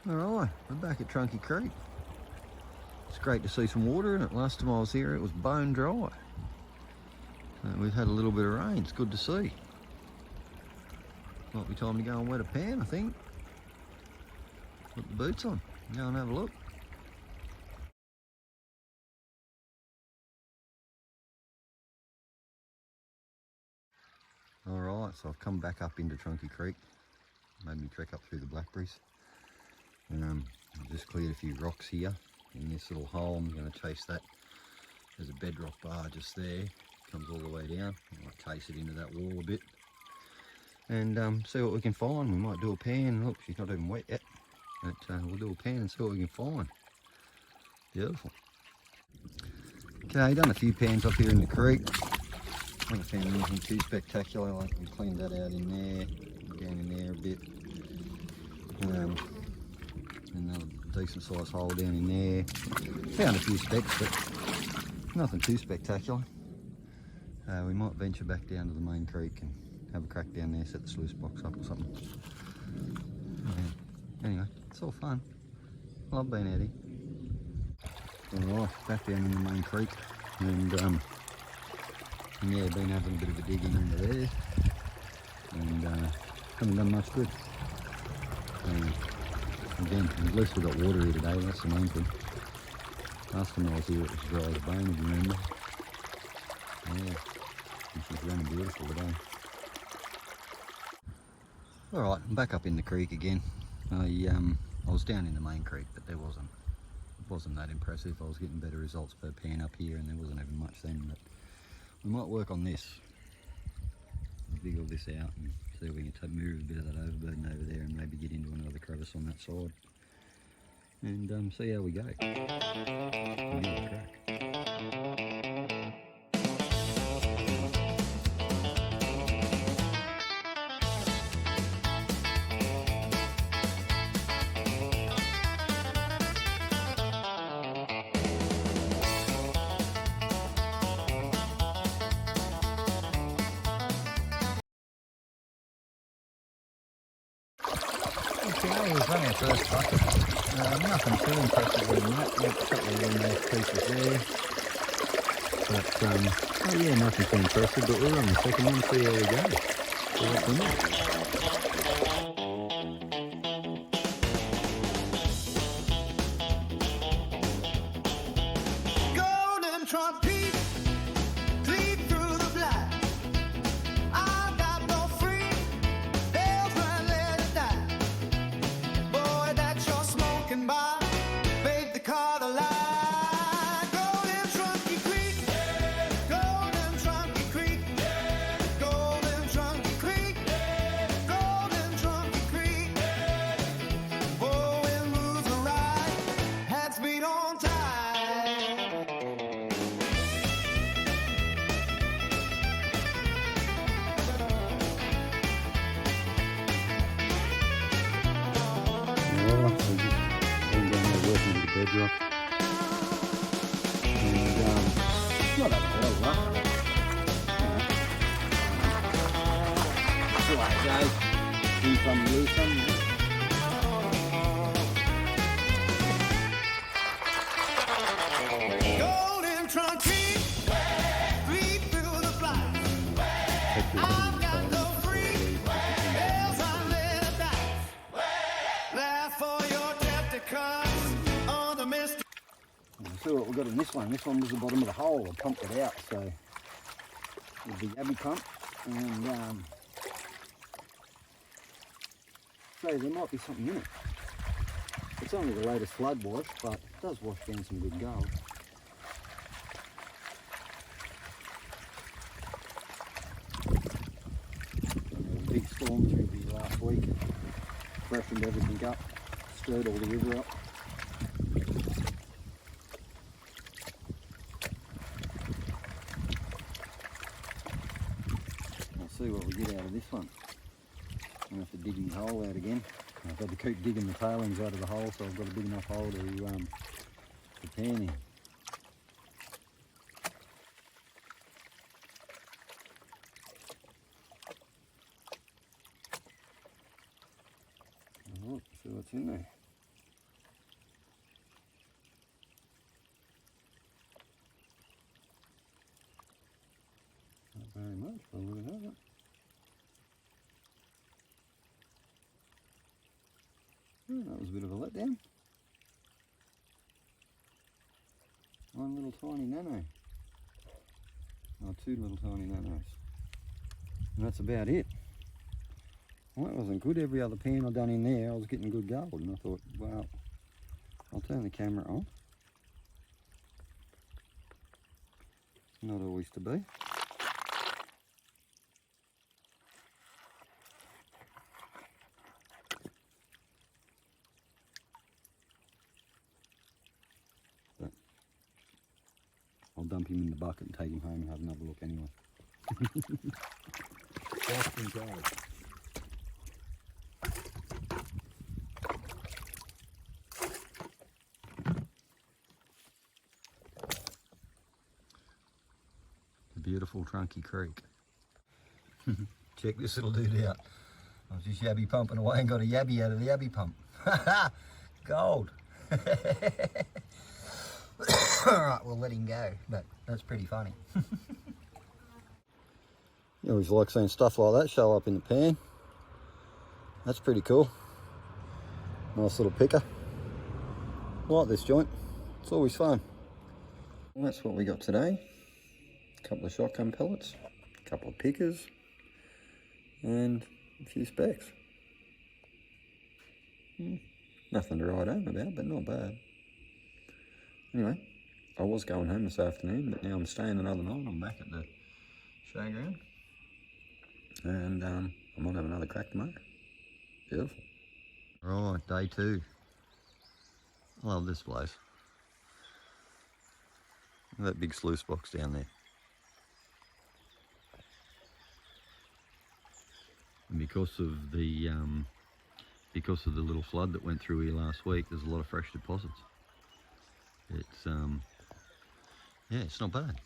Alright, we're back at Trunky Creek. It's great to see some water in it. Last time I was here it was bone dry. We've had a little bit of rain, it's good to see. Might be time to go and wet a pan, I think. Put the boots on, go and have a look. Alright, so I've come back up into Trunky Creek. Made me trek up through the blackberries. I've just cleared a few rocks here in this little hole. I'm going to chase that. There's a bedrock bar just there, comes all the way down. I might chase it into that wall a bit and see what we can find. We might do a pan. Look, she's not even wet yet, but we'll do a pan and see what we can find. Beautiful. Okay, done a few pans up here in the creek. Haven't found anything too spectacular. Like we cleaned that out in there, down in there a bit. Another decent sized hole down in there. Found a few specks, but nothing too spectacular. We might venture back down to the main creek and have a crack down there, set the sluice box up or something. Anyway, it's all fun. Love being out here. Alright, back down in the main creek, and yeah, been having a bit of a dig in under there, and haven't done much good. Again, at least we've got water here today, that's the main thing. Last time I was here it was dry as a bone, if you remember. Yeah, and she's running beautiful today. Alright, I'm back up in the creek again. I was down in the main creek, but it wasn't that impressive. I was getting better results per pan up here, and there wasn't even much then, but we might work on this. Dig all this out and see if we can move a bit of that overburden over there and maybe get into another crevice on that side and see how we go. We'll give it a crack. Okay, we've run our first bucket. Nothing too impressive in that. Yep, a couple of really nice pieces there. But, oh yeah, nothing too impressive, but we're on the second one, see how we go. See what's in there. Bedrock. And not having a lot of luck. That's the way it goes. In some, lose some. Golden Trunky, lead through the flies. I've got no free bells on little dice. There for your tempter cuts. See what we've got in this one. This one was the bottom of the hole. I pumped it out, so with the yabby pump, and so there might be something in it. It's only the latest flood wash, but it does wash down some good gold. Big storm through the last week, freshened everything up, stirred all the river up. See what we get out of this one. I'm going to have to dig the hole out again. I've had to keep digging the tailings out of the hole, so I've got a big enough hole to pan in. Oh, see what's in there. So look at that. Oh, that was a bit of a letdown. One little tiny nano. Oh, two little tiny nanos. And that's about it. Well, that wasn't good. Every other pan I'd done in there, I was getting good gold. And I thought, well, I'll turn the camera on. Not always to be. But I'll dump him in the bucket and take him home and have another look anyway. Just in case. Beautiful Trunky Creek. Check this little dude out. I was just yabby pumping away and got a yabby out of the yabby pump. Gold. Alright, we'll let him go, but that's pretty funny. You always like seeing stuff like that show up in the pan. That's pretty cool. Nice little picker. I like this joint. It's always fun. Well, that's what we got today. A couple of shotgun pellets, a couple of pickers, and a few specks. Nothing to write home about, but not bad. Anyway, I was going home this afternoon, but now I'm staying another night. I'm back at the showground, and I might have another crack tomorrow. Beautiful. Right, day two. I love this place. Look at that big sluice box down there. And because of the little flood that went through here last week, there's a lot of fresh deposits. It's yeah, it's not bad.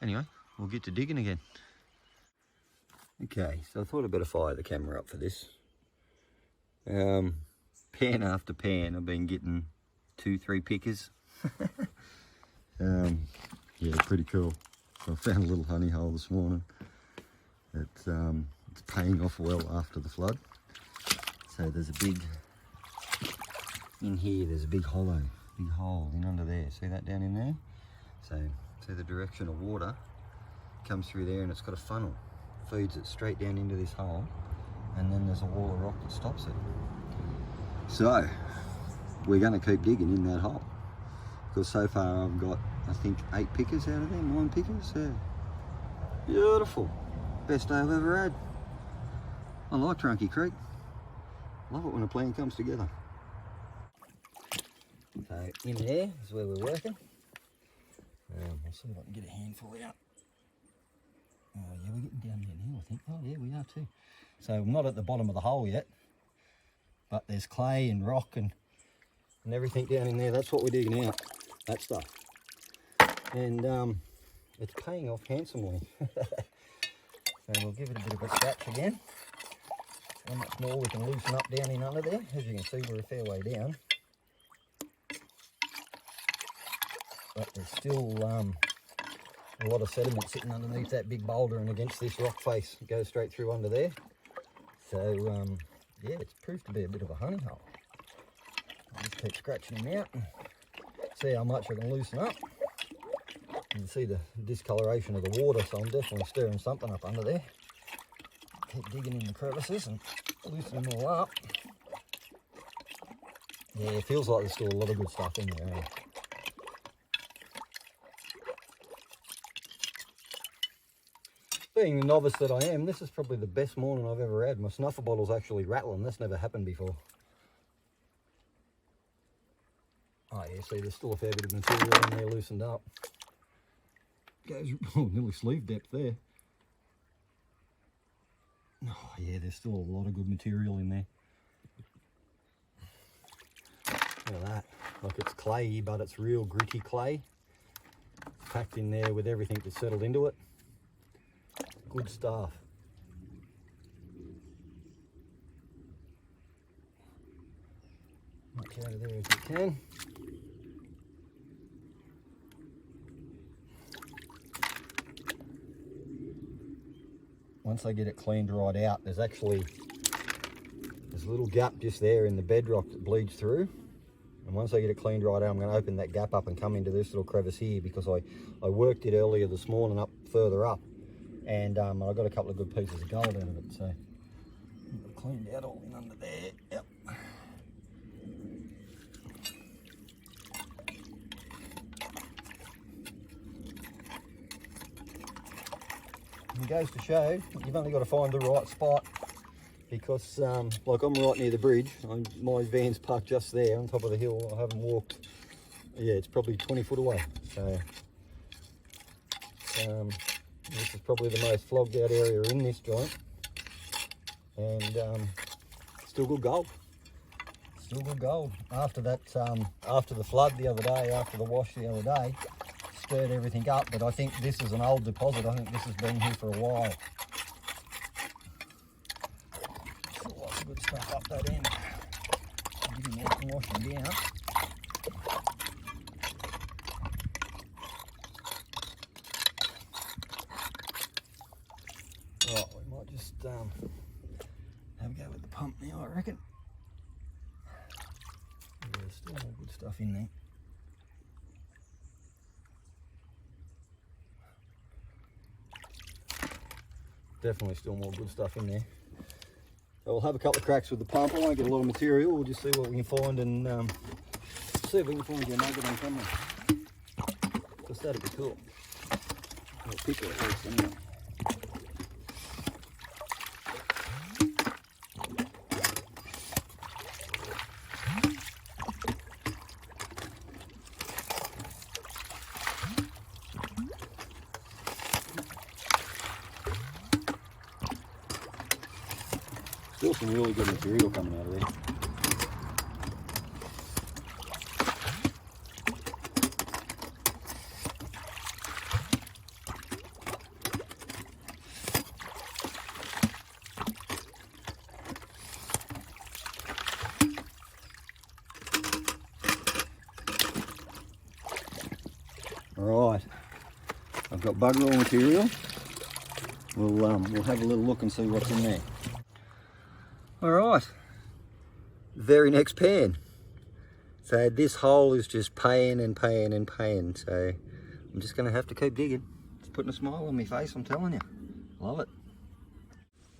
Anyway, we'll get to digging again. Okay, so I thought I'd better fire the camera up for this. Pan after pan, I've been getting 2-3 pickers. Yeah, pretty cool. So I found a little honey hole this morning. It's paying off well after the flood. So there's a big, in here there's a big hole in under there. See that down in there? So the direction of water comes through there and it's got a funnel. Feeds it straight down into this hole, and then there's a wall of rock that stops it. So we're going to keep digging in that hole. Because so far I've got, I think, 8 pickers out of there, 9 pickers. Yeah. Beautiful. Best day I've ever had. I like Trunky Creek. Love it when a plan comes together. So in there is where we're working. I'll see if I can get a handful out. Oh yeah, we're getting down there now, I think. Oh yeah, we are too. So I'm not at the bottom of the hole yet, but there's clay and rock and everything down in there. That's what we're digging out, that stuff. And it's paying off handsomely. So we'll give it a bit of a scratch again. How much more we can loosen up down in under there. As you can see, we're a fair way down. But there's still a lot of sediment sitting underneath that big boulder and against this rock face. It goes straight through under there. So yeah, it's proved to be a bit of a honey hole. I'll just keep scratching them out and see how much I can loosen up. You can see the discoloration of the water, so I'm definitely stirring something up under there. Keep digging in the crevices and loosening them all up. Yeah, it feels like there's still a lot of good stuff in there. Eh? Being the novice that I am, this is probably the best morning I've ever had. My snuffer bottle's actually rattling. That's never happened before. Oh yeah, see, there's still a fair bit of material in there loosened up. Goes nearly sleeve depth there. Oh yeah, there's still a lot of good material in there. Look at that. Like it's clayey, but it's real gritty clay. It's packed in there with everything that's settled into it. Good stuff. Much out of there as you can. once I get it cleaned right out, there's a little gap just there in the bedrock that bleeds through. And once I get it cleaned right out, I'm going to open that gap up and come into this little crevice here, because I worked it earlier this morning up further up, and I got a couple of good pieces of gold out of it. So I've cleaned out all in under there. Yep. It goes to show you've only got to find the right spot, because like I'm right near the bridge. My van's parked just there on top of the hill. I haven't walked, yeah, it's probably 20 foot away. So this is probably the most flogged out area in this joint, and still good gold. Still good gold. After that, after the flood the other day, after the wash the other day, stirred everything up, but I think this is an old deposit. I think this has been here for a while. Still lots of good stuff up that end. Give him out and wash him down. Right, we might just have a go with the pump now, I reckon. Yeah, there's still more good stuff in there. Definitely still more good stuff in there. So we'll have a couple of cracks with the pump. I won't get a lot of material. We'll just see what we can find, and see if we can find your nugget on camera. Because that'd be cool. I'll pick it first anyway. Still some really good material coming out of there. All right, I've got bugger all material. We'll have a little look and see what's in there. All right, very next pan. So this hole is just paying and paying and paying. So I'm just gonna have to keep digging. It's putting a smile on my face, I'm telling you. Love it.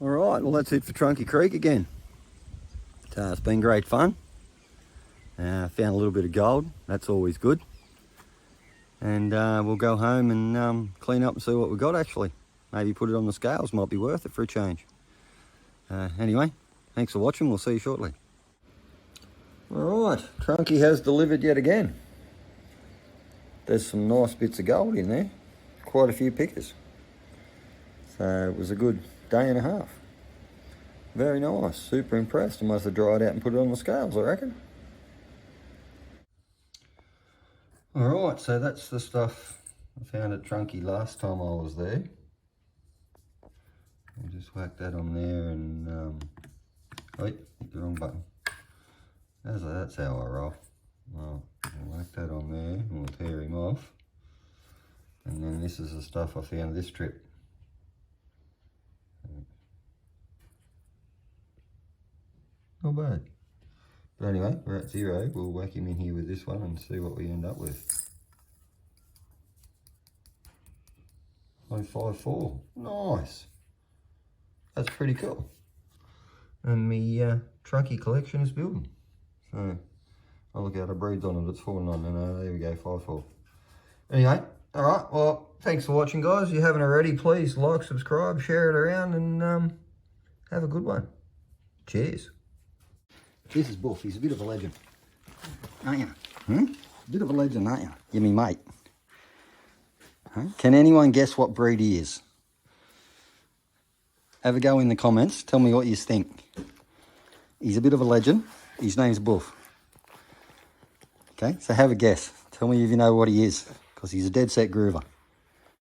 All right, well that's it for Trunky Creek again. So it's been great fun. Found a little bit of gold, that's always good. And we'll go home and clean up and see what we got actually. Maybe put it on the scales, might be worth it for a change. Anyway. Thanks for watching, we'll see you shortly. Alright, Trunky has delivered yet again. There's some nice bits of gold in there. Quite a few pickers. So it was a good day and a half. Very nice, super impressed. I must have dried out and put it on the scales, I reckon. Alright, so that's the stuff I found at Trunky last time I was there. I'll just whack that on there and wait, hit the wrong button. That's how I roll. Well, we'll whack that on there and we'll tear him off. And then this is the stuff I found this trip. Not bad. But anyway, we're at 0. We'll whack him in here with this one and see what we end up with. 0.54. Nice. That's pretty cool. And my Trunky collection is building. So I'll look out, a breeds on it, it's 4.99. There we go, 5.4. Anyway, alright, well, thanks for watching guys. If you haven't already, please like, subscribe, share it around, and have a good one. Cheers. This is Buff, he's a bit of a legend. Aren't you? Hmm? Bit of a legend, aren't you? You're me mate. Huh? Can anyone guess what breed he is? Have a go in the comments. Tell me what you think. He's a bit of a legend. His name's Buff. Okay, so have a guess. Tell me if you know what he is, because he's a dead set groover.